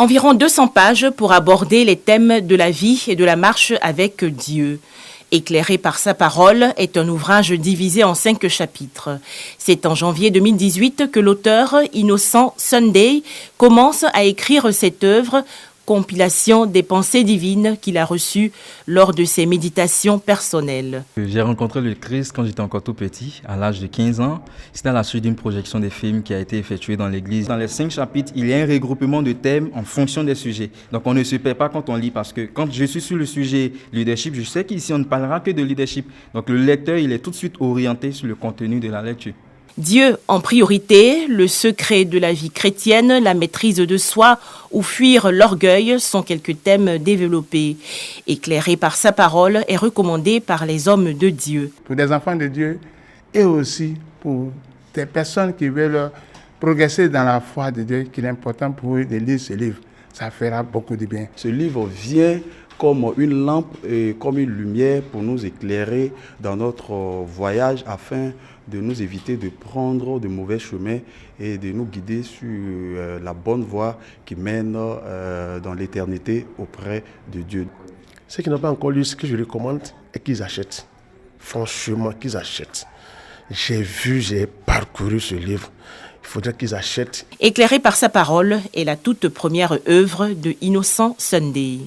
Environ 200 pages pour aborder les thèmes de la vie et de la marche avec Dieu. Éclairé par sa parole est un ouvrage divisé en 5 chapitres. C'est en janvier 2018 que l'auteur Innocent Sunday commence à écrire cette œuvre, compilation des pensées divines qu'il a reçues lors de ses méditations personnelles. J'ai rencontré le Christ quand j'étais encore tout petit, à l'âge de 15 ans. C'était à la suite d'une projection des films qui a été effectuée dans l'église. Dans les 5 chapitres, il y a un regroupement de thèmes en fonction des sujets. Donc on ne se perd pas quand on lit, parce que quand je suis sur le sujet leadership, je sais qu'ici on ne parlera que de leadership. Donc le lecteur, il est tout de suite orienté sur le contenu de la lecture. Dieu en priorité, le secret de la vie chrétienne, la maîtrise de soi ou fuir l'orgueil sont quelques thèmes développés. Éclairé par sa parole et recommandé par les hommes de Dieu. Pour des enfants de Dieu et aussi pour des personnes qui veulent progresser dans la foi de Dieu, qu'il est important pour eux de lire ce livre. Ça fera beaucoup de bien. Ce livre vient comme une lampe et comme une lumière pour nous éclairer dans notre voyage afin de nous éviter de prendre de mauvais chemins et de nous guider sur la bonne voie qui mène dans l'éternité auprès de Dieu. Ceux qui n'ont pas encore lu, ce que je recommande est qu'ils achètent. Franchement, qu'ils achètent. J'ai parcouru ce livre. Il faudrait qu'ils achètent. Éclairé par sa parole est la toute première œuvre de Innocent Sunday.